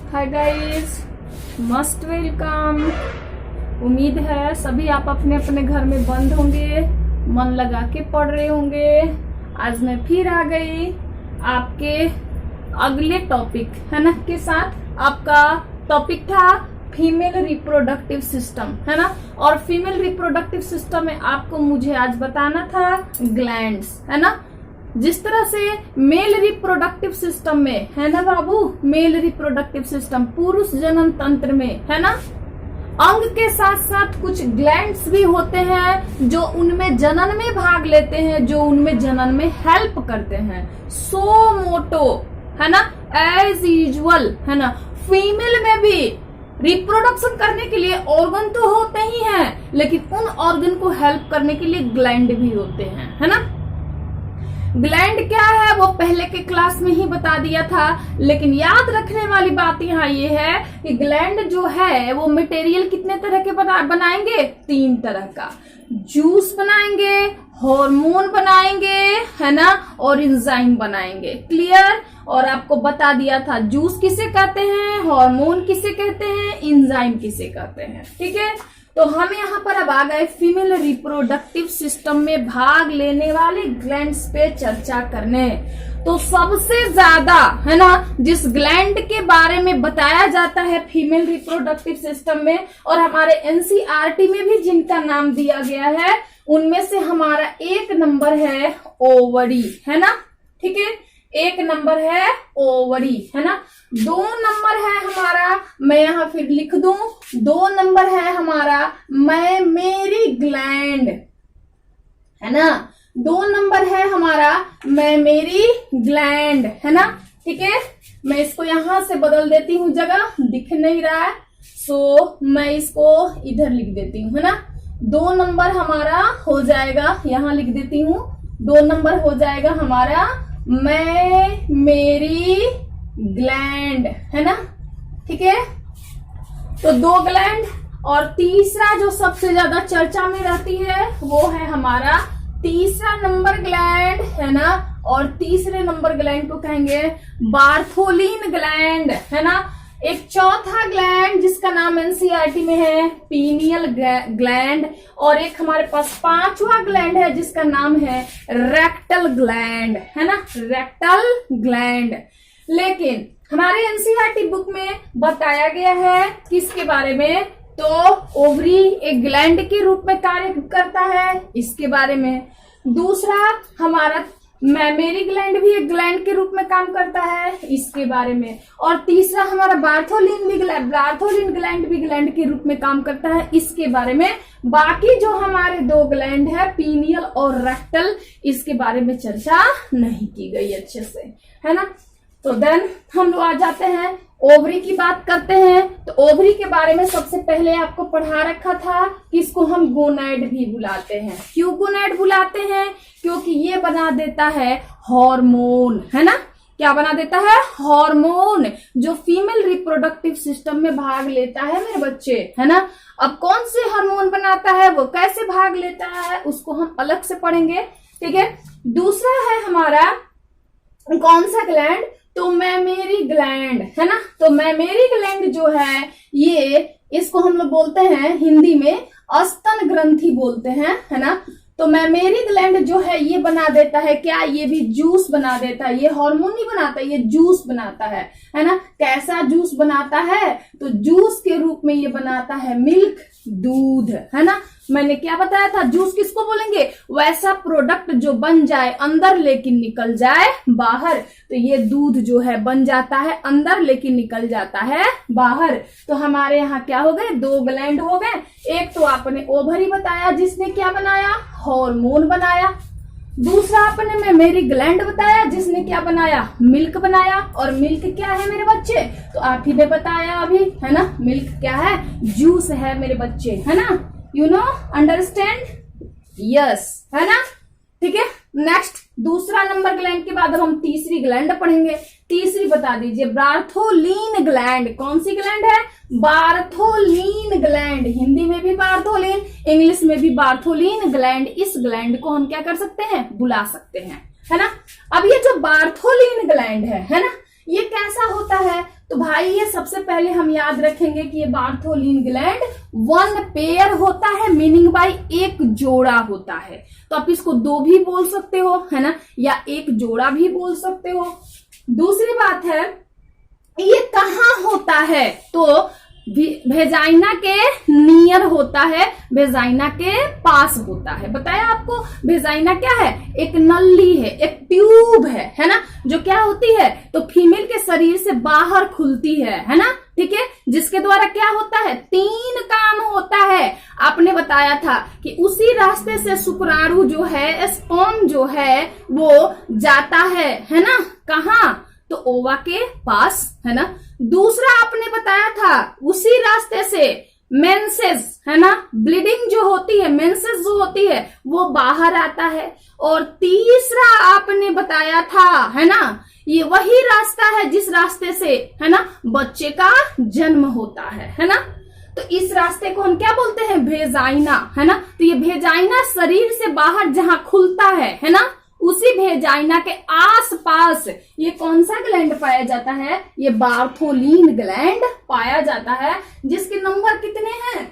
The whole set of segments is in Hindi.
Hi guys, must welcome. उम्मीद है सभी आप अपने अपने घर में बंद होंगे, मन लगा के पढ़ रहे होंगे। आज मैं फिर आ गई आपके अगले टॉपिक है ना के साथ। आपका टॉपिक था फीमेल रिप्रोडक्टिव सिस्टम है ना, और फीमेल रिप्रोडक्टिव सिस्टम में आपको मुझे आज बताना था ग्लैंड्स है ना। जिस तरह से मेल रिप्रोडक्टिव सिस्टम में है ना बाबू, मेल रिप्रोडक्टिव सिस्टम पुरुष जनन तंत्र में है ना, अंग के साथ साथ कुछ ग्लैंड्स भी होते हैं जो उनमें जनन में भाग लेते हैं, जो उनमें जनन में हेल्प करते हैं। सो मोटो है ना, एज यूजुअल है ना, फीमेल में भी रिप्रोडक्शन करने के लिए ऑर्गन तो होते ही हैं, लेकिन उन ऑर्गन को हेल्प करने के लिए ग्लैंड भी होते हैं है ना। ग्लैंड क्या है वो पहले के क्लास में ही बता दिया था, लेकिन याद रखने वाली बात यहाँ ये है कि ग्लैंड जो है वो मटेरियल कितने तरह के बनाएंगे, 3 तरह का। जूस बनाएंगे, हार्मोन बनाएंगे है ना, और एंजाइम बनाएंगे। क्लियर। और आपको बता दिया था जूस किसे कहते हैं, हार्मोन किसे कहते हैं, एंजाइम किसे कहते हैं। ठीक है, तो हम यहाँ पर अब आ गए फीमेल रिप्रोडक्टिव सिस्टम में भाग लेने वाले ग्लैंड्स पे चर्चा करने। तो सबसे ज्यादा है ना जिस ग्लैंड के बारे में बताया जाता है फीमेल रिप्रोडक्टिव सिस्टम में, और हमारे एनसीईआरटी में भी जिनका नाम दिया गया है, उनमें से हमारा 1 नंबर है ओवरी है ना। ठीक है, 1 नंबर है ओवरी है ना। 2 नंबर है हमारा, मैं यहाँ फिर लिख दूं, 2 नंबर है हमारा मैमेरी ग्लैंड है ना। 2 नंबर है हमारा मैमेरी ग्लैंड है ना। ठीक है, मैं इसको यहां से बदल देती हूँ, जगह दिख नहीं रहा है, सो मैं इसको इधर लिख देती हूँ है ना। 2 नंबर हमारा हो जाएगा, यहाँ लिख देती हूँ, 2 नंबर हो जाएगा हमारा मैमेरी ग्लैंड है ना। ठीक है, तो 2 ग्लैंड, और तीसरा जो सबसे ज्यादा चर्चा में रहती है वो है हमारा तीसरा नंबर ग्लैंड है ना। और तीसरे नंबर ग्लैंड को कहेंगे बार्थोलिन ग्लैंड है ना। एक चौथा ग्लैंड जिसका नाम एनसीईआरटी में है पीनियल ग्लैंड, और एक हमारे पास 5वां ग्लैंड है जिसका नाम है रेक्टल ग्लैंड है ना, रेक्टल ग्लैंड। लेकिन हमारे एनसीईआरटी बुक में बताया गया है किसके बारे में, तो ओवरी एक ग्लैंड के रूप में कार्य करता है, इसके बारे में। दूसरा हमारा मैमेरी ग्लैंड भी एक ग्लैंड के रूप में काम करता है, इसके बारे में। और तीसरा हमारा बार्थोलिन ग्लैंड भी ग्लैंड के रूप में काम करता है, इसके बारे में। बाकी जो हमारे 2 ग्लैंड है पीनियल और रेक्टल, इसके बारे में चर्चा नहीं की गई अच्छे से है ना। तो देन हम लोग आ जाते हैं ओवरी की बात करते हैं। तो ओवरी के बारे में सबसे पहले आपको पढ़ा रखा था कि इसको हम गोनैड भी बुलाते हैं। क्यों गोनैड बुलाते हैं, क्योंकि ये बना देता है हार्मोन है ना। क्या बना देता है, हार्मोन, जो फीमेल रिप्रोडक्टिव सिस्टम में भाग लेता है मेरे बच्चे है ना। अब कौन से हार्मोन बनाता है, वो कैसे भाग लेता है, उसको हम अलग से पढ़ेंगे। ठीक है, दूसरा है हमारा कौन सा ग्लैंड, तो मैमेरी ग्लैंड है ना। तो मैमेरी ग्लैंड जो है ये, इसको हम लोग बोलते हैं हिंदी में स्तन ग्रंथि बोलते हैं है ना। तो मैमेरी ग्लैंड जो है ये बना देता है क्या, ये भी जूस बना देता है। ये हार्मोन नहीं बनाता, ये जूस बनाता है ना। कैसा जूस बनाता है, तो जूस के रूप में ये बनाता है मिल्क, दूध है ना। मैंने क्या बताया था, जूस किसको बोलेंगे, वैसा प्रोडक्ट जो बन जाए अंदर लेकिन निकल जाए बाहर। तो ये दूध जो है बन जाता है अंदर लेकिन निकल जाता है बाहर। तो हमारे यहाँ क्या हो गए, 2 ग्लैंड हो गए। एक तो आपने ओवरी बताया जिसने क्या बनाया, हार्मोन बनाया। दूसरा आपने मैमेरी ग्लैंड बताया जिसने क्या बनाया, मिल्क बनाया। और मिल्क क्या है मेरे बच्चे, तो आप ही ने बताया अभी है ना। मिल्क क्या है, जूस है मेरे बच्चे है ना। यू नो, अंडरस्टैंड, यस है ना। ठीक है, नेक्स्ट दूसरा नंबर ग्लैंड के बाद अब हम तीसरी ग्लैंड पढ़ेंगे। तीसरी बता दीजिए, बार्थोलिन ग्लैंड। कौन सी ग्लैंड है, बार्थोलिन ग्लैंड। हिंदी में भी बार्थोलिन, इंग्लिश में भी बार्थोलिन ग्लैंड। इस ग्लैंड को हम क्या कर सकते हैं, बुला सकते हैं है ना। अब ये जो बार्थोलिन ग्लैंड है ना, ये कैसा होता है? तो भाई ये सबसे पहले हम याद रखेंगे कि ये बार्थोलिन ग्लैंड वन पेयर होता है, मीनिंग बाई एक जोड़ा होता है। तो आप इसको दो भी बोल सकते हो, है ना, या एक जोड़ा भी बोल सकते हो। दूसरी बात है, ये कहाँ होता है? तो वेजाइना के नियर होता है, वेजाइना के पास होता है। बताया आपको, वेजाइना क्या है? एक नली है, एक ट्यूब है ना, जो क्या होती है? तो फीमेल के शरीर से बाहर खुलती है ना, ठीक है, जिसके द्वारा क्या होता है? 3 काम होता है। आपने बताया था कि उसी रास्ते से शुक्राणु जो है, स्पर्म जो है, वो जाता है ना, कहाँ? तो ओवा के पास, है ना। दूसरा आपने बताया था, उसी रास्ते से मेंसेस, है ना, ब्लीडिंग जो होती है, मेंसेस जो होती है, वो बाहर आता है। और तीसरा आपने बताया था, है ना, ये वही रास्ता है जिस रास्ते से, है ना, बच्चे का जन्म होता है ना। तो इस रास्ते को हम क्या बोलते हैं? वेजाइना, है ना। तो ये वेजाइना शरीर से बाहर जहां खुलता है ना, उसी वेजाइना के आसपास ये कौन सा ग्लैंड पाया जाता है? ये बार्थोलिन ग्लैंड पाया जाता है, जिसके नंबर कितने हैं?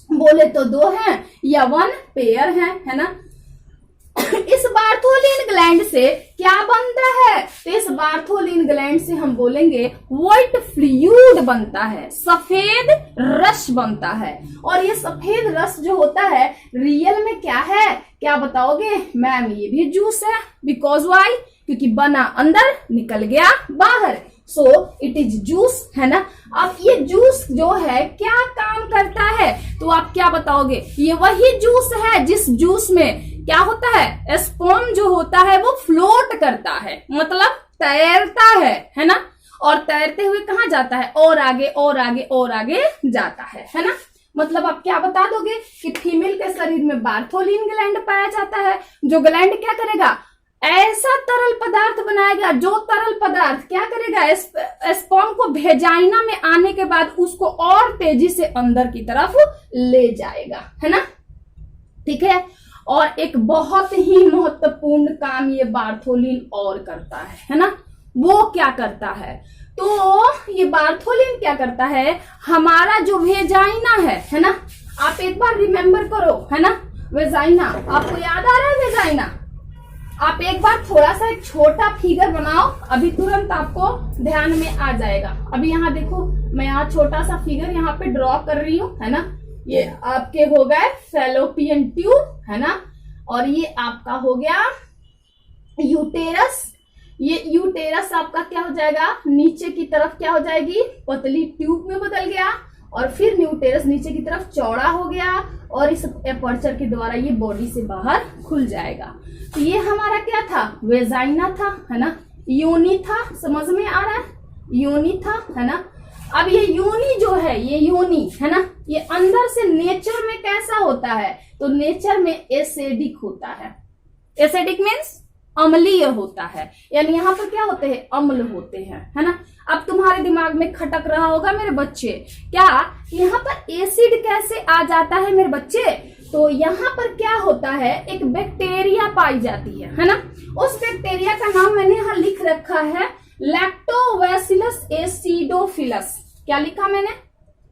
बोले तो 2 हैं या 1 पेयर है ना। इस बार्थोलिन ग्लैंड से क्या बनता है? तो इस बार्थोलिन ग्लैंड से हम बोलेंगे व्हाइट फ्लूइड बनता है, सफेद रस बनता है। और ये सफेद रस जो होता है रियल में क्या है? क्या बताओगे? मैम ये भी जूस है। Because why? क्योंकि बना अंदर, निकल गया बाहर, सो इट इज जूस, है ना। अब ये जूस जो है क्या काम करता है? तो आप क्या बताओगे? ये वही जूस है जिस जूस में क्या होता है? स्पर्म जो होता है वो फ्लोट करता है, मतलब तैरता है ना। और तैरते हुए कहाँ जाता है? और आगे और आगे और आगे जाता है ना। मतलब आप क्या बता दोगे कि फीमेल के शरीर में बार्थोलिन ग्लैंड पाया जाता है, जो ग्लैंड क्या करेगा? ऐसा तरल पदार्थ बनाएगा, जो तरल पदार्थ क्या करेगा? स्पर्म को वेजाइना में आने के बाद उसको और तेजी से अंदर की तरफ ले जाएगा, है ना, ठीक है। और एक बहुत ही महत्वपूर्ण काम ये बार्थोलिन और करता है ना। वो क्या करता है? तो ये बार्थोलिन क्या करता है? हमारा जो वेजाइना है ना, आप एक बार रिमेम्बर करो, है ना, वेजाइना आपको याद आ रहा है? वेजाइना आप एक बार थोड़ा सा एक छोटा फिगर बनाओ, अभी तुरंत आपको ध्यान में आ जाएगा। अभी यहाँ देखो, मैं यहाँ छोटा सा फिगर यहाँ पे ड्रॉ कर रही हूँ, है ना। ये आपके हो गए फैलोपियन ट्यूब, है ना, और ये आपका हो गया यूटेरस। ये यूटेरस आपका क्या हो जाएगा? नीचे की तरफ क्या हो जाएगी? पतली ट्यूब में बदल गया। और फिर न्यूटेरस नीचे की तरफ चौड़ा हो गया और इस एपर्चर के द्वारा ये बॉडी से बाहर खुल जाएगा। तो ये हमारा क्या था? वेजाइना था, है ना, योनि था। समझ में आ रहा है? योनि था, है ना। अब ये योनि जो है, ये योनि है ना, ये अंदर से नेचर में कैसा होता है? तो नेचर में एसिडिक होता है। एसिडिक मीन्स अम्लीय होता है, यानी यहाँ पर क्या होते हैं? अम्ल होते हैं, है ना। अब तुम्हारे दिमाग में खटक रहा होगा मेरे बच्चे, क्या यहाँ पर एसिड कैसे आ जाता है मेरे बच्चे? तो यहाँ पर क्या होता है? एक बैक्टीरिया पाई जाती है ना। उस बैक्टीरिया का नाम मैंने यहाँ लिख रखा है लैक्टोबैसिलस एसिडोफिलस। क्या लिखा मैंने?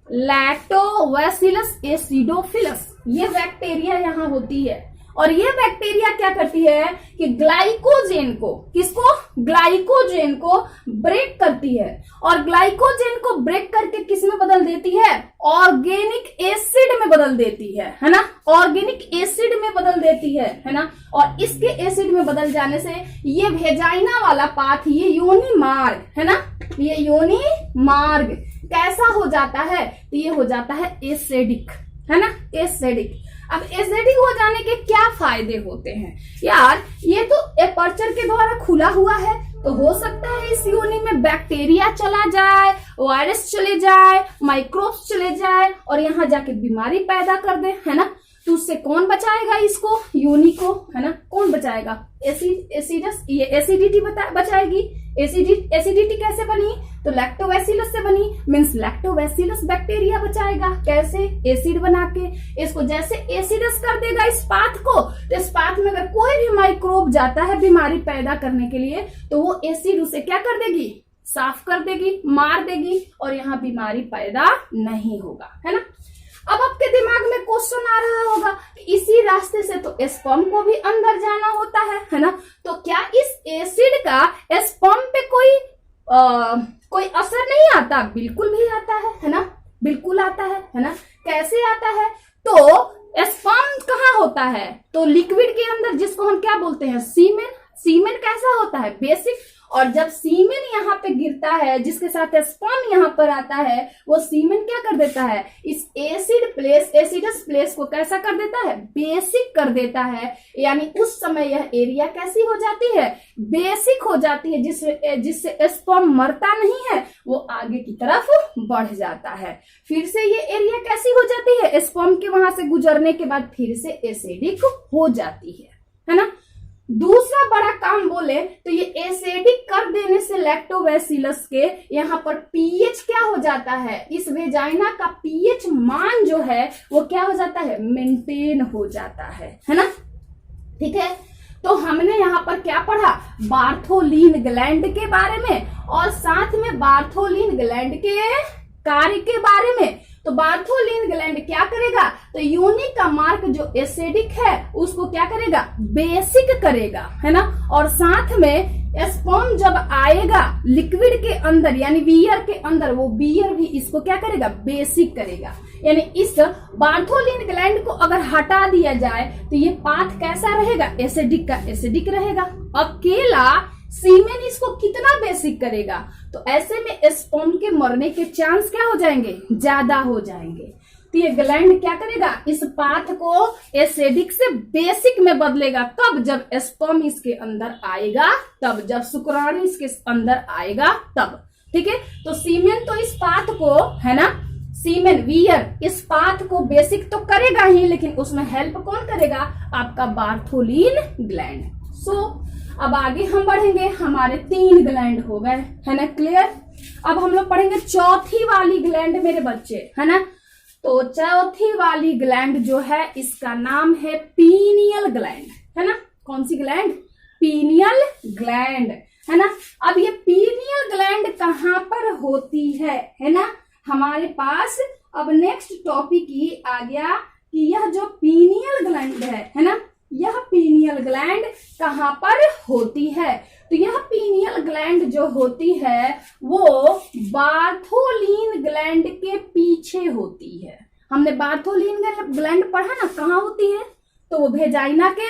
Lactobacillus acidophilus. ये बैक्टीरिया यहाँ होती है। और ये बैक्टीरिया क्या करती है कि ग्लाइकोजेन को, किसको? ग्लाइकोजेन को ब्रेक करती है। और ग्लाइकोजेन को ब्रेक करके किस में बदल देती है? ऑर्गेनिक एसिड में बदल देती है ना। ऑर्गेनिक एसिड में बदल देती है ना। और इसके एसिड में बदल जाने से ये वेजाइना वाला पाथ, ये योनि मार्ग, है ना, ये योनि मार्ग कैसा हो जाता है? तो ये हो जाता है एसिडिक, है ना, एसिडिक। अब एसिडिक हो जाने के क्या फायदे होते हैं? यार ये तो एपर्चर के द्वारा खुला हुआ है, तो हो सकता है इस योनि में बैक्टीरिया चला जाए, वायरस चले जाए, माइक्रोब्स चले जाए और यहाँ जाके बीमारी पैदा कर दे, है ना। तो उससे कौन बचाएगा इसको, यूनि को, है ना, कौन बचाएगा, एसिडस, ये एसिडिटी बचाएगी। एसिडिटी कैसे बनी, तो लैक्टोबैसिलस से बनी, मींस लैक्टोबैसिलस बैक्टीरिया बचाएगा। कैसे, एसिड बना के इसको जैसे एसिडस कर देगा इस पाथ को, तो इस पाथ में अगर कोई भी माइक्रोब जाता है बीमारी पैदा करने के लिए, तो वो एसिड उसे क्या कर देगी, साफ कर देगी, मार देगी, और यहाँ बीमारी पैदा नहीं होगा, है ना। अब आपके दिमाग में क्वेश्चन आ रहा होगा कि इसी रास्ते से तो स्पर्म को भी अंदर जाना होता है ना, तो क्या इस एसिड का स्पर्म पे कोई असर नहीं आता, बिल्कुल भी आता है ना, बिल्कुल आता है ना। कैसे आता है, तो स्पर्म कहाँ होता है, तो लिक्विड के अंदर, जिसको हम क्या बोलते हैं, सीमेन। सीमेन कैसा होता है, बेसिक, और जब सीमेन यहाँ पे गिरता है जिसके साथ स्पर्म यहाँ पर आता है, वो सीमेन क्या कर देता है, इस एसिडस प्लेस को कैसा कर देता है, बेसिक कर देता है। यानी उस समय यह एरिया कैसी हो जाती है, बेसिक हो जाती है, जिससे स्पर्म मरता नहीं है, वो आगे की तरफ बढ़ जाता है। फिर से ये एरिया कैसी हो जाती है, स्पर्म के वहां से गुजरने के बाद फिर से एसिडिक हो जाती है ना। दूसरा बड़ा काम बोले तो ये एसिडिक कर देने से लैक्टोबैसिलस के यहाँ पर पीएच क्या हो जाता है, इस वेजाइना का पीएच मान जो है वो क्या हो जाता है, मेंटेन हो जाता है ना। ठीक है, तो हमने यहाँ पर क्या पढ़ा, बार्थोलिन ग्लैंड के बारे में, और साथ में बार्थोलिन ग्लैंड के कार्य के बारे में। तो बार्थोलिन ग्लैंड क्या करेगा, तो यूनि का मार्क जो एसिडिक है उसको क्या करेगा, बेसिक करेगा, है ना। और साथ में स्पर्म जब आएगा लिक्विड के अंदर यानी बियर के अंदर, वो बियर भी इसको क्या करेगा, बेसिक करेगा। यानी इस बार्थोलिन ग्लैंड को अगर हटा दिया जाए तो ये पाथ कैसा रहेगा, एसिडिक का एसिडिक रहेगा। अकेला सीमेन इसको कितना बेसिक करेगा, तो ऐसे में स्पर्म के मरने के चांस क्या हो जाएंगे, ज्यादा हो जाएंगे। तो ये ग्लैंड क्या करेगा, इस पाथ को एसिडिक से बेसिक में बदलेगा। कब, जब स्पर्म इसके अंदर आएगा तब, जब शुक्राणु इसके अंदर आएगा तब। ठीक है, तो सीमेन तो इस पाथ को, है ना, सीमेन वियर इस पाथ को बेसिक तो करेगा ही, लेकिन उसमें हेल्प कौन करेगा, आपका बार्थोलिन ग्लैंड। अब आगे हम बढ़ेंगे, हमारे 3 ग्लैंड हो गए, है ना, क्लियर। अब हम लोग पढ़ेंगे चौथी वाली ग्लैंड मेरे बच्चे, है ना। तो चौथी वाली ग्लैंड जो है इसका नाम है पीनियल ग्लैंड, है ना। कौन सी ग्लैंड, पीनियल ग्लैंड, है ना। अब ये पीनियल ग्लैंड कहाँ पर होती है ना, हमारे पास अब नेक्स्ट टॉपिक ही आ गया कि यह जो पीनियल ग्लैंड है ना, यह पीनियल ग्लैंड कहाँ पर होती है। तो यह पीनियल ग्लैंड जो होती है वो बार्थोलिन ग्लैंड के पीछे होती है। हमने बार्थोलिन ग्लैंड पढ़ा ना, कहाँ होती है, तो वो वेजाइना के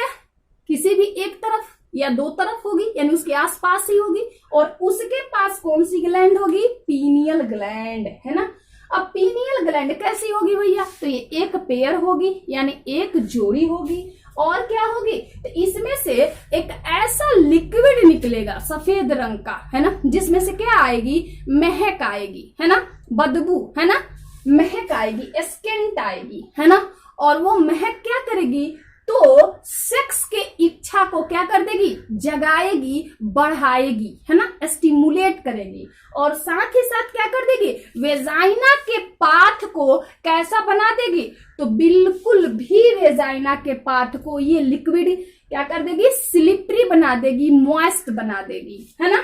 किसी भी एक तरफ या 2 तरफ होगी, यानी उसके आसपास ही होगी। और उसके पास कौन सी ग्लैंड होगी, पीनियल ग्लैंड, है ना। अब पीनियल ग्लैंड कैसी होगी भैया, तो ये एक पेयर होगी, यानी एक जोड़ी होगी। और क्या होगी, तो इसमें से एक ऐसा लिक्विड निकलेगा सफेद रंग का, है ना, जिसमें से क्या आएगी, महक आएगी, है ना, बदबू, है ना, महक आएगी, स्केंट आएगी, है ना। और वो महक क्या करेगी, तो सेक्स के इच्छा को क्या कर देगी, जगाएगी, बढ़ाएगी, है ना, स्टिमुलेट करेगी। और साथ ही साथ क्या कर देगी, वेजाइना के पाथ को कैसा बना देगी, तो बिल्कुल भी वेजाइना के पाथ को ये लिक्विड क्या कर देगी, स्लिपरी बना देगी, मॉइस्ट बना देगी, है ना।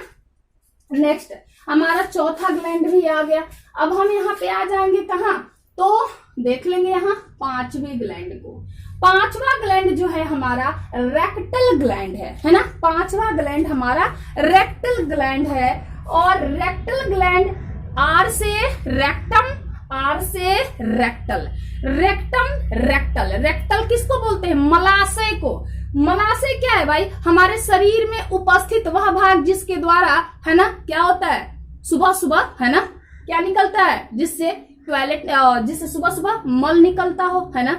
नेक्स्ट हमारा चौथा ग्लैंड भी आ गया। अब हम यहाँ पे आ जाएंगे कहाँ, तो देख लेंगे यहाँ 5वें ग्लैंड को। 5वां ग्लैंड जो है हमारा रेक्टल ग्लैंड है ना। 5वां ग्लैंड हमारा रेक्टल ग्लैंड है। और रेक्टल ग्लैंड आर से रेक्टम, आर से रेक्टल, रेक्टम रेक्टल। रेक्टल किसको बोलते हैं, मलाशय को। मलाशय क्या है भाई, हमारे शरीर में उपस्थित वह भाग जिसके द्वारा, है ना, क्या होता है, सुबह सुबह, है ना, क्या निकलता है, जिससे टॉयलेट, जिससे सुबह सुबह मल निकलता हो, है ना,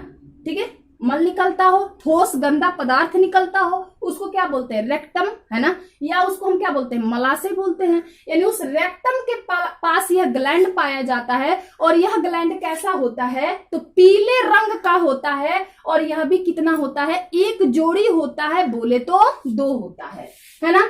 ठीक है, मल निकलता हो, ठोस गंदा पदार्थ निकलता हो, उसको क्या बोलते हैं, रेक्टम, है ना, या उसको हम क्या बोलते हैं, मलाशय बोलते हैं। यानी उस रेक्टम के पास पास यह ग्लैंड पाया जाता है। और यह ग्लैंड कैसा होता है, तो पीले रंग का होता है। और यह भी कितना होता है, एक जोड़ी होता है, बोले तो 2 होता है ना।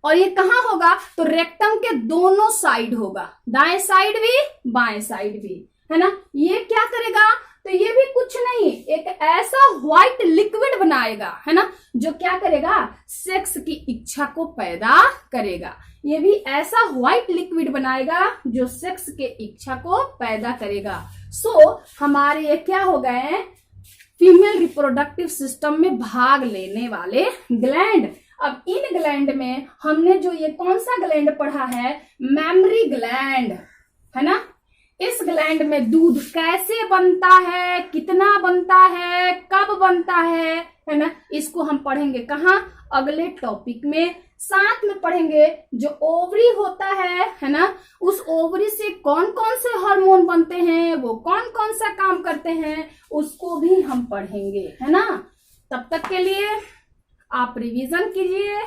और ये कहाँ होगा, तो रेक्टम के दोनों साइड होगा, दाएं साइड भी बाएं साइड भी, है ना। ये क्या करेगा, तो ये भी कुछ नहीं, एक ऐसा व्हाइट लिक्विड बनाएगा, है ना, जो क्या करेगा, सेक्स की इच्छा को पैदा करेगा। ये भी ऐसा व्हाइट लिक्विड बनाएगा जो सेक्स के इच्छा को पैदा करेगा। सो हमारे ये क्या हो गए, फीमेल रिप्रोडक्टिव सिस्टम में भाग लेने वाले ग्लैंड। अब इन ग्लैंड में हमने जो ये कौन सा ग्लैंड पढ़ा है, मैमरी ग्लैंड, है ना। इस ग्लैंड में दूध कैसे बनता है, कितना बनता है, कब बनता है ना, इसको हम पढ़ेंगे कहाँ, अगले टॉपिक में। साथ में पढ़ेंगे जो ओवरी होता है ना, उस ओवरी से कौन कौन से हार्मोन बनते हैं, वो कौन कौन सा काम करते हैं, उसको भी हम पढ़ेंगे, है ना। तब तक के लिए आप रिवीजन कीजिए।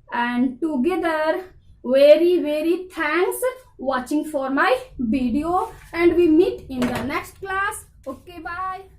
And together very thanks watching for my video, and we meet in the next class. Okay, bye.